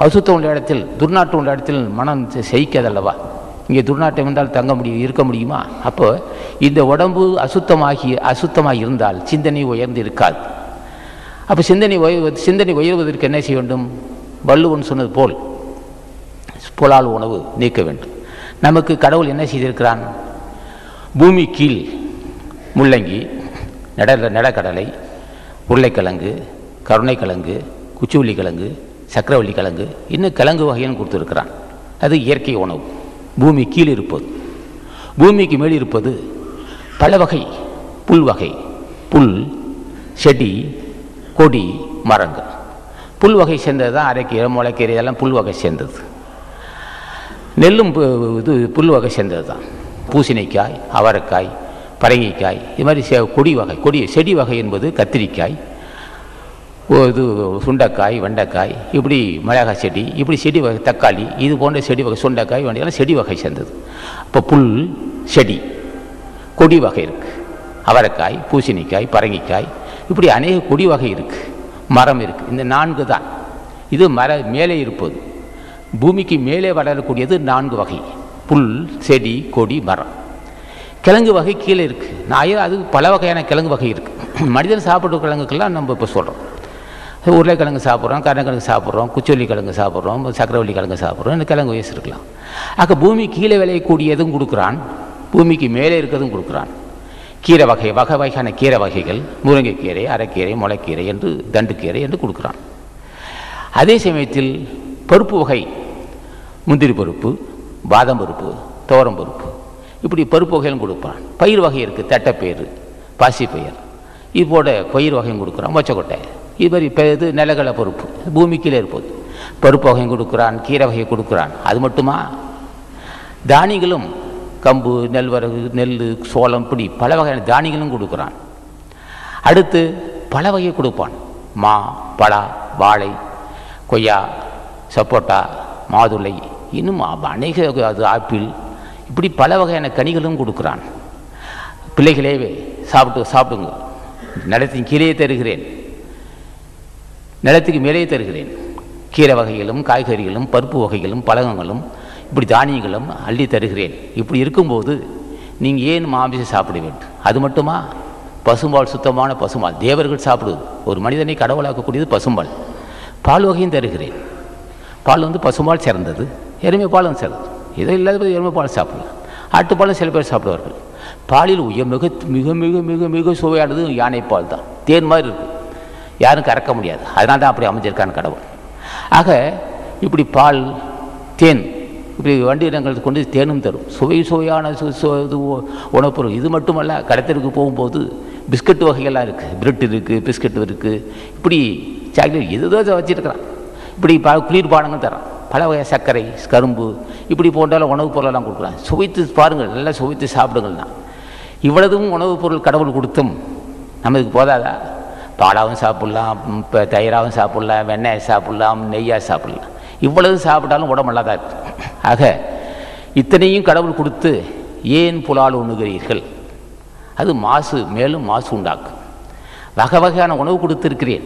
அசுத்தம் உள்ள இடத்தில், துர்நாற்றம் உள்ள இடத்தில் மனம் செயிக்காதல்லவா? இங்கே துர்நாற்றம் என்றால் இருக்க முடியுமா? அப்போ இந்த உடம்பு அசுத்தமாக இருந்தால் சிந்தனை உயர்ந்து இருக்காது. அப்போ சிந்தனை உயர்வதற்கு என்ன செய்ய வேண்டும்? வள்ளுவன் சொன்னது போல் புலால் உணவு நீக்க வேண்டும். நமக்கு கடவுள் என்ன செய்திருக்கிறான்? பூமி கீழ் முள்ளங்கி, நடக்கடலை, உருளைக்கிழங்கு, கருணைக்கிழங்கு, குச்சிவள்ளி கிழங்கு, சக்கரவள்ளி கிழங்கு, இன்னும் கிழங்கு வகைன்னு கொடுத்துருக்கிறான். அது இயற்கை உணவு. பூமி கீழ் இருப்பது. பூமிக்கு மேல் இருப்பது பல வகை புல் வகை. புல், செடி, கொடி, மரங்கள். புல் வகை சேர்ந்தது தான் அரைக்கீரை, முளைக்கீரை, இதெல்லாம் புல் வகை சேர்ந்தது. நெல்லும் புல் வகை சேர்ந்தது தான். பூசணிக்காய், அவரைக்காய், பரங்கிக்காய், இது மாதிரி கொடி செடி வகை என்பது கத்திரிக்காய், சுண்டைக்காய், வெண்டைக்காய், இப்படி மிளகாய் செடி, இப்படி செடி வகை, தக்காளி, இது போன்ற செடி வகை, சுண்டைக்காய், வெண்டைக்காய் செடி வகை சேர்ந்தது. இப்போ புல், செடி, கொடி வகை இருக்குது. அவரைக்காய், பூசணிக்காய், பரங்கிக்காய், இப்படி அநேக கொடி வகை இருக்குது. மரம் இருக்குது. இந்த 4 தான். இது மேலே இருப்பது. பூமிக்கு மேலே வளரக்கூடியது 4 வகை: புல், செடி, கொடி, மரம். கிழங்கு வகை கீழே இருக்குது. அது பல வகையான கிழங்கு வகை இருக்குது. மனிதன் சாப்பிட்ற கிழங்குக்கெல்லாம் நம்ம இப்போ சொல்கிறோம். உருளைக்கிழங்கு சாப்பிட்றோம், கருணைக்கிழங்கு சாப்பிட்றோம், குச்சிவள்ளி கிழங்கு சாப்பிட்றோம், சக்கரவள்ளி கிழங்கு சாப்பிட்றோம். இந்த கிழங்கு வயசு இருக்கலாம். பூமி கீழே விளையக்கூடியதும் கொடுக்குறான், பூமிக்கு மேலே இருக்கிறதும் கொடுக்குறான். கீரை வகையான கீரை வகைகள், முருங்கைக்கீரை, அரைக்கீரை, முளைக்கீரை என்று, தண்டுக்கீரை என்று கொடுக்குறான். அதே சமயத்தில் பருப்பு வகை, முந்திரி பருப்பு, பாதாம் பருப்பு, துவரம் பருப்பு, இப்படி பருப்பு வகைகளும் கொடுப்பான். பயிர் வகை இருக்குது. தட்டைப்பயிறு, பாசிப்பயிர், இது போட பயிர் வகையும் கொடுக்குறான். மொச்சக்கொட்டை, இது மாதிரி நிலக்கடலை பருப்பு, பூமி கீழே இருப்பது. பருப்பு வகையும் கொடுக்குறான், கீரை வகையை கொடுக்குறான். அது மட்டுமா? தானியங்களும், கம்பு, நெல், சோளம், இப்படி பல வகையான தானியங்களும் கொடுக்குறான். அடுத்து பல வகையை கொடுப்பான். மா, பலா, வாழை, கொய்யா, சப்போட்டா, மாதுளை, இன்னும் அநேக, ஆப்பிள், இப்படி பல வகையான கனிகளும் கொடுக்குறான். பிள்ளைகளே சாப்பிடுங்க, நிலத்தின் கீழே தருகிறேன், நிலத்துக்கு மேலே தருகிறேன். கீரை வகைகளும், காய்கறிகளும், பருப்பு வகைகளும், பழங்களும், இப்படி தானியங்களும் அள்ளி தருகிறேன். இப்படி இருக்கும்போது நீங்கள் ஏன் மாமிசம் சாப்பிட வேண்டும்? அது மட்டுமா? பசும்பால், சுத்தமான பசும்பால், தேவர்கள் சாப்பிடுவது. ஒரு மனிதனை கடவுளாக்கக்கூடியது பசும்பால். பால் வகையும் தருகிறேன். பால் பசும்பால் சிறந்தது, எருமை பாலும் சிறந்தது. ஏதோ இல்லாத எருமை பால் சாப்பிடலாம். ஆட்டுப்பாலும் சில பேர் சாப்பிடுவார்கள். பாலில் மிக மிக மிக மிக மிக சுவையானது யானைப்பால் தான். தேன் மாதிரி இருக்குது, யாரும் கறக்க முடியாது. அதனால தான் அப்படி அமைஞ்சிருக்கான் கடவுள். ஆக இப்படி பால், தேன், இப்படி வண்டி இடங்களுக்கு கொண்டு தேனும் தரும். சுவையான உணவுப் பொருள். இது மட்டுமல்ல, கடத்தலுக்கு போகும்போது பிஸ்கட் வகைகள்லாம் இருக்குது. பிரெட் இருக்குது, பிஸ்கட் இருக்குது, இப்படி சாக்லேட், எதுதோ வச்சுருக்கிறான். இப்படி குளிர்பானங்கள் தரான். பல வகை சர்க்கரை, கரும்பு, இப்படி போன்றாலும் உணவுப் பொருளெல்லாம் கொடுக்குறான். சுவைத்து பாருங்கள், நல்லா சுவைத்து சாப்பிடுங்கள்னா. இவ்வளவும் உணவுப் பொருள் கடவுள் கொடுத்தும் நமக்கு போதாதா? பாலாவும் சாப்பிட்லாம், இப்போ தயிராகவும் சாப்பிட்லாம், வெண்ணெய் சாப்பிட்லாம், நெய்யாக சாப்பிட்லாம். இவ்வளவு சாப்பிட்டாலும் உடம்பெல்லாம் தான் இருக்குது. ஆக இத்தனையும் கடவுள் கொடுத்து ஏன் புலால் உண்ணுகிறீர்கள்? அது மேலும் மாசு உண்டாக்கும். வகை வகையான உணவு கொடுத்துருக்கிறேன்.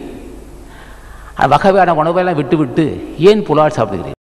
வகையான உணவெல்லாம் விட்டு ஏன் புலால் சாப்பிடுகிறீர்கள்?